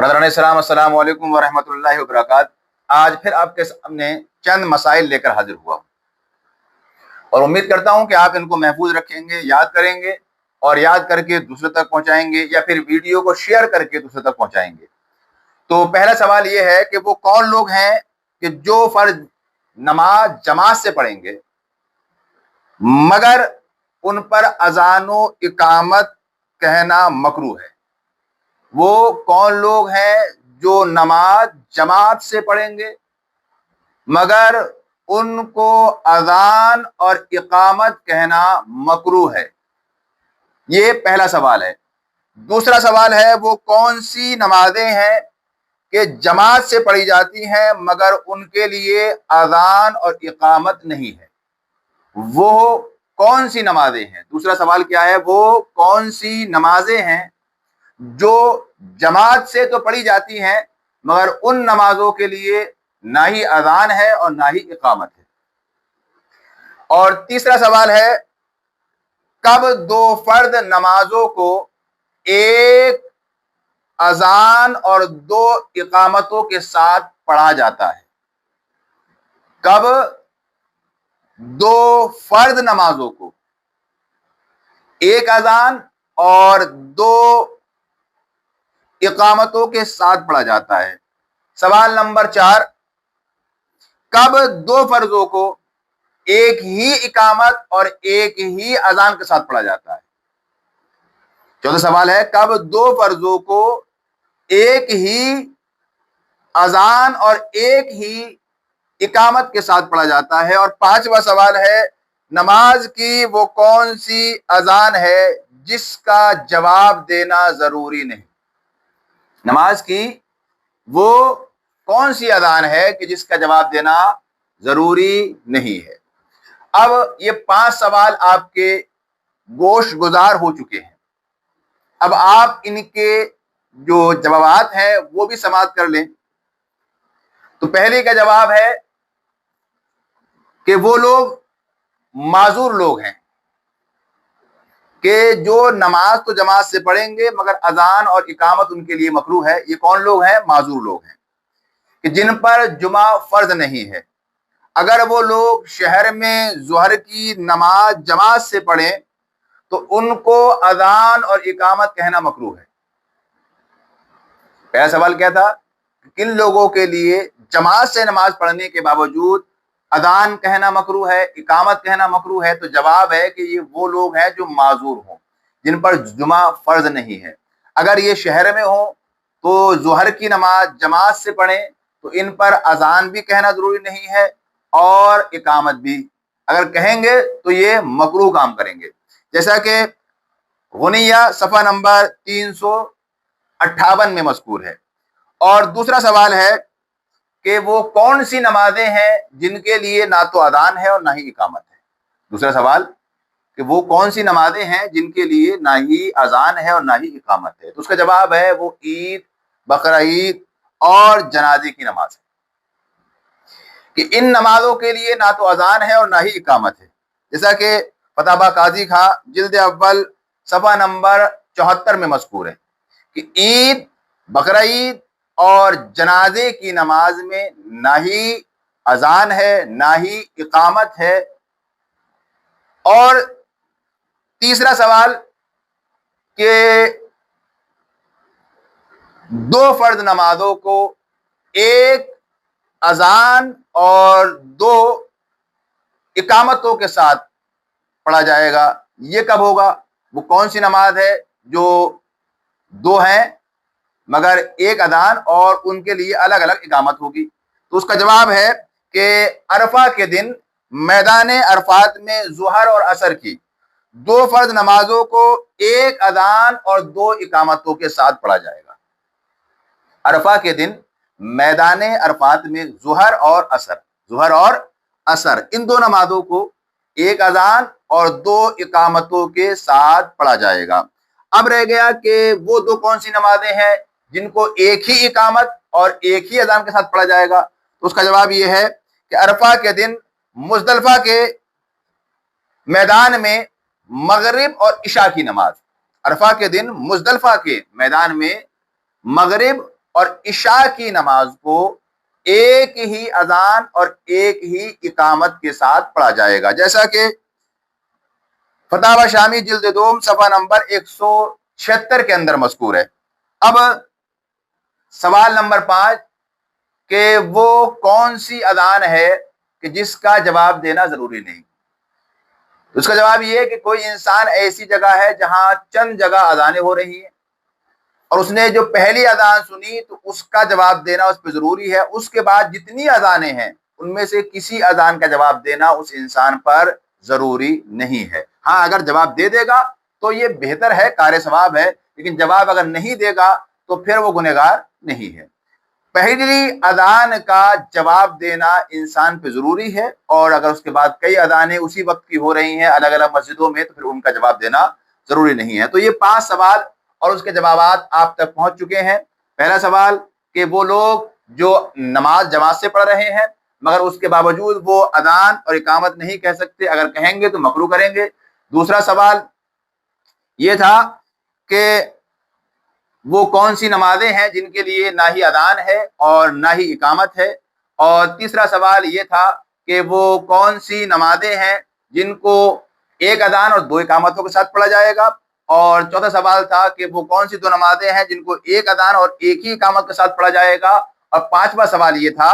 برادران اسلام، السلام علیکم ورحمۃ اللہ وبرکاتہ۔ آج پھر آپ کے سامنے چند مسائل لے کر حاضر ہوا ہوں اور امید کرتا ہوں کہ آپ ان کو محفوظ رکھیں گے، یاد کریں گے اور یاد کر کے دوسرے تک پہنچائیں گے یا پھر ویڈیو کو شیئر کر کے دوسرے تک پہنچائیں گے۔ تو پہلا سوال یہ ہے کہ وہ کون لوگ ہیں کہ جو فرض نماز جماعت سے پڑھیں گے مگر ان پر اذان و اقامت کہنا مکروہ ہے۔ وہ کون لوگ ہیں جو نماز جماعت سے پڑھیں گے مگر ان کو اذان اور اقامت کہنا مکروہ ہے؟ یہ پہلا سوال ہے۔ دوسرا سوال ہے وہ کون سی نمازیں ہیں کہ جماعت سے پڑھی جاتی ہیں مگر ان کے لیے اذان اور اقامت نہیں ہے؟ وہ کون سی نمازیں ہیں؟ دوسرا سوال کیا ہے؟ وہ کون سی نمازیں ہیں جو جماعت سے تو پڑھی جاتی ہیں مگر ان نمازوں کے لیے نہ ہی اذان ہے اور نہ ہی اقامت ہے؟ اور تیسرا سوال ہے کب دو فرض نمازوں کو ایک اذان اور دو اقامتوں کے ساتھ پڑھا جاتا ہے؟ کب دو فرض نمازوں کو ایک اذان اور دو اقامتوں کے ساتھ پڑھا جاتا ہے؟ سوال نمبر 4، کب دو فرضوں کو ایک ہی اقامت اور ایک ہی اذان کے ساتھ پڑھا جاتا ہے؟ چوتھا سوال ہے کب دو فرضوں کو ایک ہی اذان اور ایک ہی اقامت کے ساتھ پڑھا جاتا ہے؟ اور پانچواں سوال ہے نماز کی وہ کون سی اذان ہے جس کا جواب دینا ضروری نہیں؟ نماز کی وہ کون سی اذان ہے کہ جس کا جواب دینا ضروری نہیں ہے؟ اب یہ 5 سوال آپ کے گوش گزار ہو چکے ہیں۔ اب آپ ان کے جو جوابات ہیں وہ بھی سماعت کر لیں۔ تو پہلے کا جواب ہے کہ وہ لوگ معذور لوگ ہیں کہ جو نماز تو جماعت سے پڑھیں گے مگر اذان اور اقامت ان کے لیے مکروہ ہے۔ یہ کون لوگ ہیں؟ معذور لوگ ہیں کہ جن پر جمعہ فرض نہیں ہے۔ اگر وہ لوگ شہر میں ظہر کی نماز جماعت سے پڑھیں تو ان کو اذان اور اقامت کہنا مکروہ ہے۔ پہلا سوال کیا تھا؟ کن لوگوں کے لیے جماعت سے نماز پڑھنے کے باوجود اذان کہنا مکروہ ہے، اقامت کہنا مکروہ ہے؟ تو جواب ہے کہ یہ وہ لوگ ہیں جو معذور ہوں، جن پر جمعہ فرض نہیں ہے۔ اگر یہ شہر میں ہوں تو ظہر کی نماز جماعت سے پڑھیں تو ان پر اذان بھی کہنا ضروری نہیں ہے اور اقامت بھی اگر کہیں گے تو یہ مکروہ کام کریں گے، جیسا کہ غنیہ صفحہ نمبر 358 میں مذکور ہے۔ اور دوسرا سوال ہے کہ وہ کون سی نمازیں ہیں جن کے لیے نہ تو اذان ہے اور نہ ہی اقامت ہے؟ دوسرا سوال کہ وہ کون سی نمازیں ہیں جن کے لیے نہ ہی اذان ہے اور نہ ہی اقامت ہے؟ تو اس کا جواب ہے وہ عید، بقرعید اور جنازے کی نماز ہے کہ ان نمازوں کے لیے نہ تو اذان ہے اور نہ ہی اقامت ہے، جیسا کہ فتح قاضی خاں جلد اول صفحہ نمبر 74 میں مذکور ہے کہ عید، بقرعید اور جنازے کی نماز میں نہ ہی اذان ہے نہ ہی اقامت ہے۔ اور تیسرا سوال کہ دو فرض نمازوں کو ایک اذان اور دو اقامتوں کے ساتھ پڑھا جائے گا، یہ کب ہوگا؟ وہ کون سی نماز ہے جو دو ہیں مگر ایک اذان اور ان کے لیے الگ الگ اقامت ہوگی؟ تو اس کا جواب ہے کہ عرفہ کے دن میدان عرفات میں ظہر اور عصر کی دو فرض نمازوں کو ایک اذان اور دو اقامتوں کے ساتھ پڑھا جائے گا۔ عرفہ کے دن میدان عرفات میں ظہر اور عصر ان دو نمازوں کو ایک اذان اور دو اقامتوں کے ساتھ پڑھا جائے گا۔ اب رہ گیا کہ وہ دو کون سی نمازیں ہیں جن کو ایک ہی اقامت اور ایک ہی اذان کے ساتھ پڑھا جائے گا؟ تو اس کا جواب یہ ہے کہ عرفہ کے دن مزدلفہ کے میدان میں مغرب اور عشاء کی نماز، عرفہ کے دن مزدلفہ کے میدان میں مغرب اور عشاء کی نماز کو ایک ہی اذان اور ایک ہی اقامت کے ساتھ پڑھا جائے گا، جیسا کہ فتاوی شامی جلد دوم صفحہ نمبر 176 کے اندر مذکور ہے۔ اب سوال نمبر 5 کہ وہ کون سی اذان ہے کہ جس کا جواب دینا ضروری نہیں؟ اس کا جواب یہ ہے کہ کوئی انسان ایسی جگہ ہے جہاں چند جگہ اذانیں ہو رہی ہیں اور اس نے جو پہلی اذان سنی تو اس کا جواب دینا اس پہ ضروری ہے، اس کے بعد جتنی اذانیں ہیں ان میں سے کسی اذان کا جواب دینا اس انسان پر ضروری نہیں ہے۔ ہاں اگر جواب دے دے گا تو یہ بہتر ہے، کار ثواب ہے، لیکن جواب اگر نہیں دے گا تو پھر وہ گنہگار نہیں ہے۔ پہلی اذان کا جواب دینا انسان پہ ضروری ہے، اور اگر اس کے بعد کئی اذانیں اسی وقت کی ہو رہی ہیں الگ الگ مسجدوں میں تو پھر ان کا جواب دینا ضروری نہیں ہے۔ تو یہ 5 سوال اور اس کے جوابات آپ تک پہنچ چکے ہیں۔ پہلا سوال کہ وہ لوگ جو نماز جماعت سے پڑھ رہے ہیں مگر اس کے باوجود وہ اذان اور اقامت نہیں کہہ سکتے، اگر کہیں گے تو مکروہ کریں گے۔ دوسرا سوال یہ تھا کہ وہ کون سی نمازیں ہیں جن کے لیے نہ ہی اذان ہے اور نہ ہی اقامت ہے، اور تیسرا سوال یہ تھا کہ وہ کون سی نمازیں ہیں جن کو ایک اذان اور 2 اقامتوں کے ساتھ پڑھا جائے گا، اور چوتھا سوال تھا کہ وہ کون سی 2 نمازیں ہیں جن کو ایک اذان اور ایک ہی اقامت کے ساتھ پڑھا جائے گا، اور پانچواں سوال یہ تھا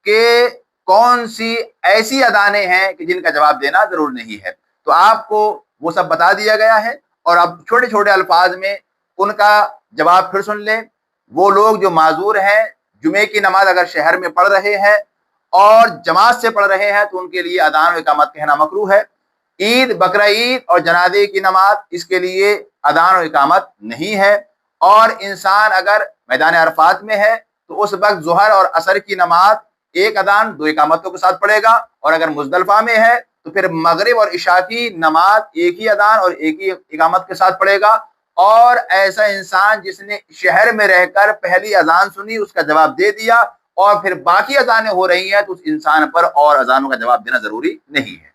کہ کون سی ایسی اذانیں ہیں کہ جن کا جواب دینا ضرور نہیں ہے۔ تو آپ کو وہ سب بتا دیا گیا ہے، اور اب چھوٹے چھوٹے الفاظ میں ان کا جواب پھر سن لیں۔ وہ لوگ جو معذور ہیں، جمعے کی نماز اگر شہر میں پڑھ رہے ہیں اور جماعت سے پڑھ رہے ہیں تو ان کے لیے اذان و اقامت کہنا مکروہ ہے۔ عید، بقرہ عید اور جنازے کی نماز، اس کے لیے اذان و اقامت نہیں ہے، اور انسان اگر میدان عرفات میں ہے تو اس وقت ظہر اور عصر کی نماز ایک اذان 2 اقامتوں کے ساتھ پڑھے گا، اور اگر مزدلفہ میں ہے تو پھر مغرب اور عشاء کی نماز ایک ہی اذان اور ایک ہی اقامت کے ساتھ پڑھے گا۔ اور ایسا انسان جس نے شہر میں رہ کر پہلی اذان سنی، اس کا جواب دے دیا اور پھر باقی اذانیں ہو رہی ہیں، تو اس انسان پر اور اذانوں کا جواب دینا ضروری نہیں ہے۔